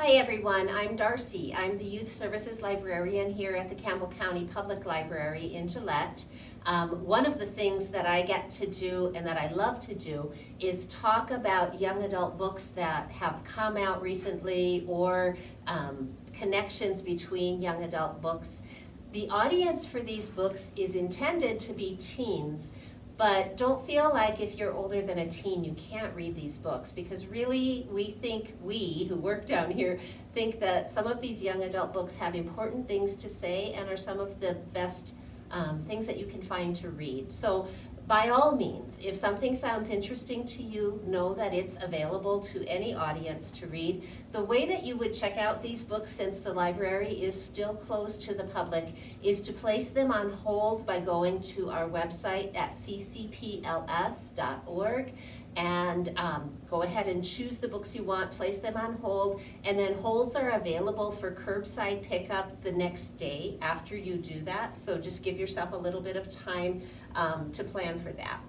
Hi everyone, I'm Darcy. I'm the Youth Services Librarian here at the Campbell County Public Library in Gillette. One of the things that I get to do and that I love to do is talk about young adult books that have come out recently or connections between young adult books. The audience for these books is intended to be teens, but don't feel like if you're older than a teen you can't read these books, because really we who work down here think that some of these young adult books have important things to say and are some of the best things that you can find to read. So by all means, if something sounds interesting to you, know that it's available to any audience to read. The way that you would check out these books, since the library is still closed to the public, is to place them on hold by going to our website at ccpls.org and go ahead and choose the books you want, place them on hold, and then holds are available for curbside pickup the next day after you do that. So just give yourself a little bit of time to plan for that.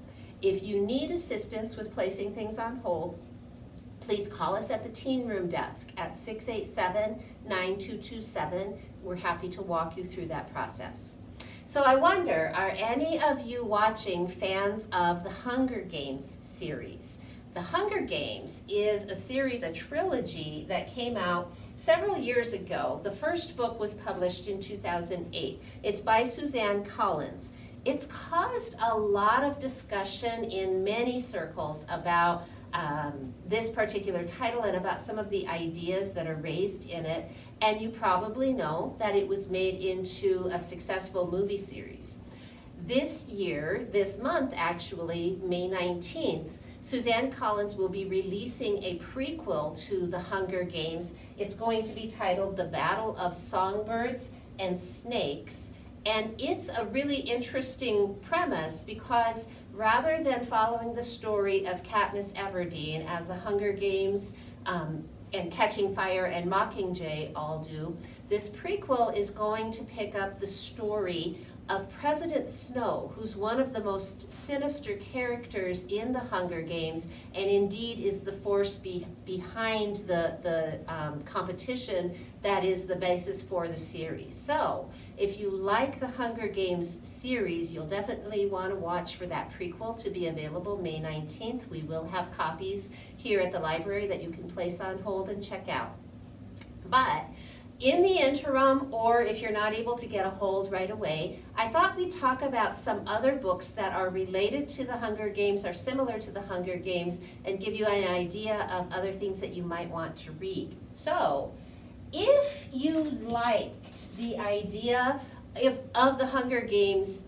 If you need assistance with placing things on hold, please call us at the Teen Room Desk at 687-9227. We're happy to walk you through that process. So I wonder, are any of you watching fans of the Hunger Games series? The Hunger Games is a series, a trilogy that came out several years ago. The first book was published in 2008. It's by Suzanne Collins. It's caused a lot of discussion in many circles about this particular title and about some of the ideas that are raised in it. And you probably know that it was made into a successful movie series. This year, this month actually, May 19th, Suzanne Collins will be releasing a prequel to The Hunger Games. It's going to be titled The Battle of Songbirds and Snakes. And it's a really interesting premise because rather than following the story of Katniss Everdeen as the Hunger Games and Catching Fire and Mockingjay all do, this prequel is going to pick up the story of President Snow, who's one of the most sinister characters in the Hunger Games, and indeed is the force behind the competition that is the basis for the series. So, if you like the Hunger Games series, you'll definitely want to watch for that prequel to be available May 19th. We will have copies here at the library that you can place on hold and check out. But in the interim, or if you're not able to get a hold right away, I thought we'd talk about some other books that are related to the Hunger Games, or similar to the Hunger Games, and give you an idea of other things that you might want to read. So, if you liked the idea of the Hunger Games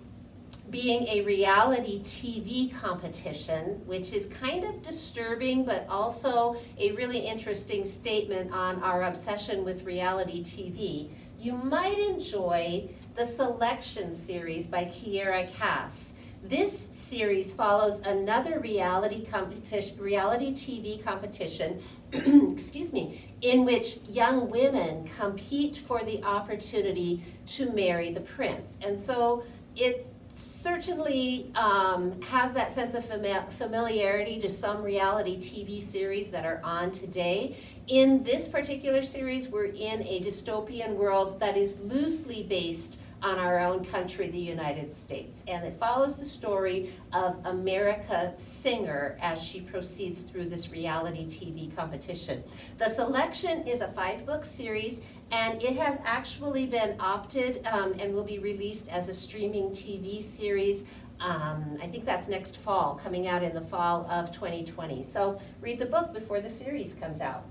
being a reality TV competition, which is kind of disturbing, but also a really interesting statement on our obsession with reality TV, you might enjoy the Selection series by Kiera Cass. This series follows another reality TV competition, excuse me, in which young women compete for the opportunity to marry the prince. And so it certainly has that sense of familiarity to some reality TV series that are on today. In this particular series, we're in a dystopian world that is loosely based on our own country, the United States. And it follows the story of America Singer as she proceeds through this reality TV competition. The Selection is a 5-book series, and it has actually been opted and will be released as a streaming TV series. I think that's next fall, coming out in the fall of 2020. So read the book before the series comes out.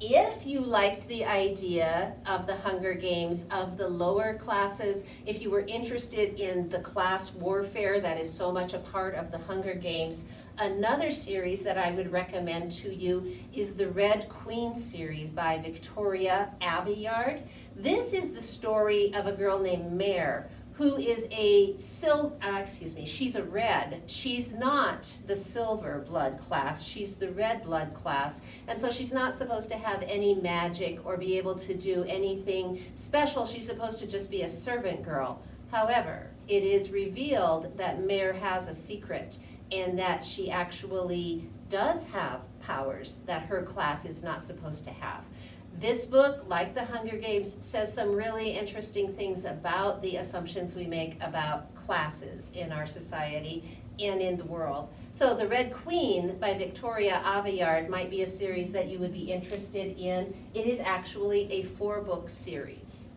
If you liked the idea of the Hunger Games, of the lower classes, if you were interested in the class warfare that is so much a part of the Hunger Games, another series that I would recommend to you is the Red Queen series by Victoria Aveyard. This is the story of a girl named Mare, who is she's a red. She's not the silver blood class, she's the red blood class. And so she's not supposed to have any magic or be able to do anything special. She's supposed to just be a servant girl. However, it is revealed that Mare has a secret and that she actually does have powers that her class is not supposed to have. This book, like The Hunger Games, says some really interesting things about the assumptions we make about classes in our society and in the world. So The Red Queen by Victoria Aveyard might be a series that you would be interested in. It is actually a 4-book series.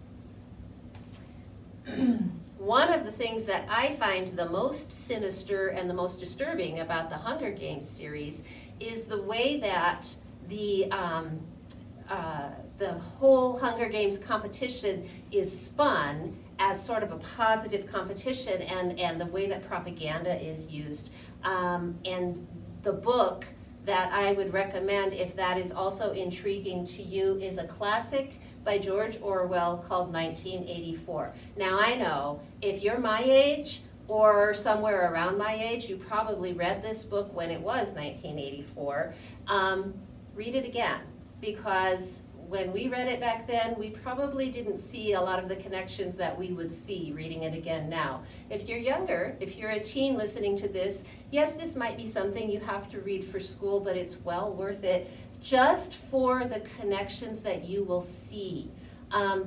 One of the things that I find the most sinister and the most disturbing about the Hunger Games series is the way that the whole Hunger Games competition is spun as sort of a positive competition, and the way that propaganda is used. And the book that I would recommend, if that is also intriguing to you, is a classic by George Orwell called 1984. Now I know if you're my age or somewhere around my age, you probably read this book when it was 1984. Read it again, because when we read it back then, we probably didn't see a lot of the connections that we would see reading it again now. If you're younger, if you're a teen listening to this, yes, this might be something you have to read for school, but it's well worth it just for the connections that you will see.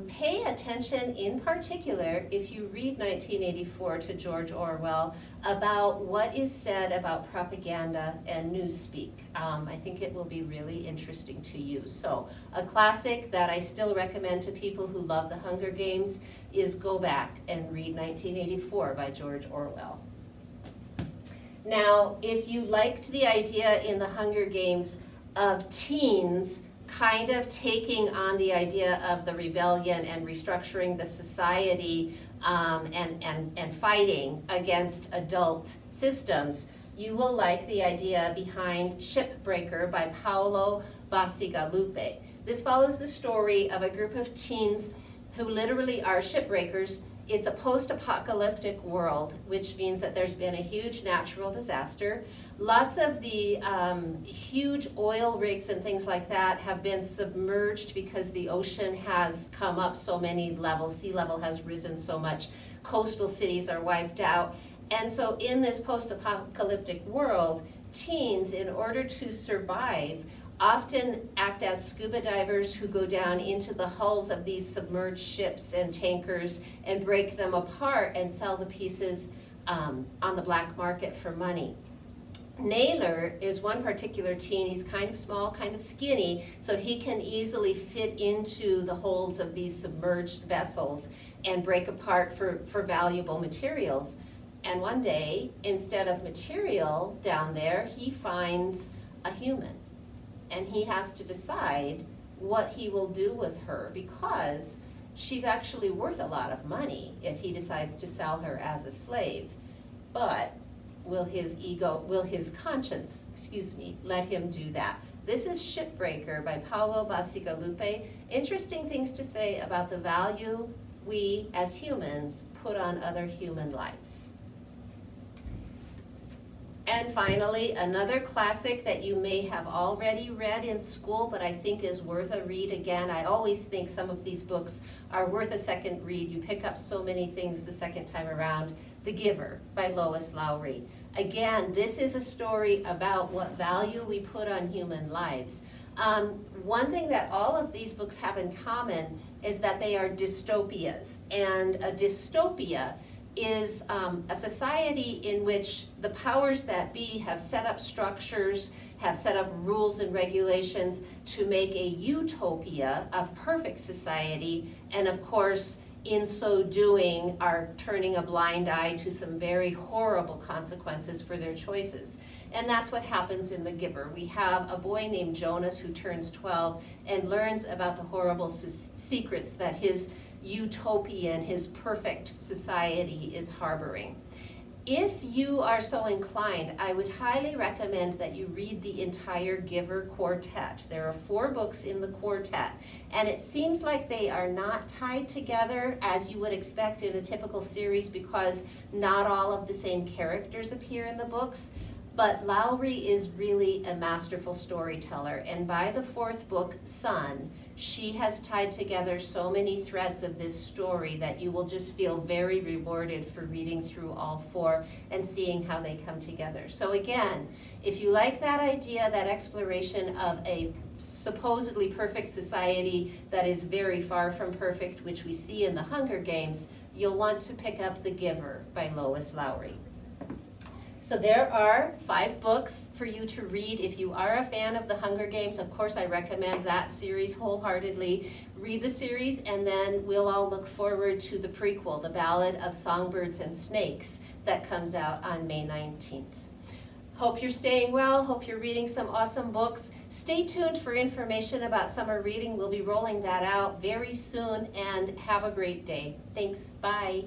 Pay attention in particular, if you read 1984 to George Orwell, about what is said about propaganda and newspeak. I think it will be really interesting to you. So a classic that I still recommend to people who love the Hunger Games is go back and read 1984 by George Orwell. Now, if you liked the idea in the Hunger Games of teens kind of taking on the idea of the rebellion and restructuring the society and fighting against adult systems, you will like the idea behind Shipbreaker by Paolo Bacigalupi. This follows the story of a group of teens who literally are shipbreakers. It's a post-apocalyptic world, which means that there's been a huge natural disaster. Lots of the huge oil rigs and things like that have been submerged because the ocean has come up so many levels. Sea level has risen so much. Coastal cities are wiped out. And so in this post-apocalyptic world, teens, in order to survive, often act as scuba divers who go down into the hulls of these submerged ships and tankers and break them apart and sell the pieces on the black market for money. Naylor is one particular teen. He's kind of small, kind of skinny, so he can easily fit into the holds of these submerged vessels and break apart for valuable materials. And one day, instead of material down there, he finds a human. And he has to decide what he will do with her, because she's actually worth a lot of money if he decides to sell her as a slave. But will his conscience, let him do that? This is Shipbreaker by Paolo Bacigalupi. Interesting things to say about the value we as humans put on other human lives. And finally, another classic that you may have already read in school, but I think is worth a read again. I always think some of these books are worth a second read. You pick up so many things the second time around. The Giver by Lois Lowry. Again, this is a story about what value we put on human lives. One thing that all of these books have in common is that they are dystopias. And a dystopia is a society in which the powers that be have set up structures, have set up rules and regulations to make a utopia of perfect society, and of course, in so doing, are turning a blind eye to some very horrible consequences for their choices. And that's what happens in The Giver. We have a boy named Jonas who turns 12 and learns about the horrible secrets that his utopian, his perfect society is harboring. If you are so inclined, I would highly recommend that you read the entire Giver quartet. There are 4 books in the quartet, and it seems like they are not tied together as you would expect in a typical series, because not all of the same characters appear in the books. But Lowry is really a masterful storyteller, and by the fourth book, Sun, she has tied together so many threads of this story that you will just feel very rewarded for reading through all four and seeing how they come together. So again, if you like that idea, that exploration of a supposedly perfect society that is very far from perfect, which we see in the Hunger Games, you'll want to pick up The Giver by Lois Lowry. So there are 5 books for you to read. If you are a fan of the Hunger Games, of course I recommend that series wholeheartedly. Read the series, and then we'll all look forward to the prequel, The Ballad of Songbirds and Snakes, that comes out on May 19th. Hope you're staying well, hope you're reading some awesome books. Stay tuned for information about summer reading. We'll be rolling that out very soon, and have a great day. Thanks, bye.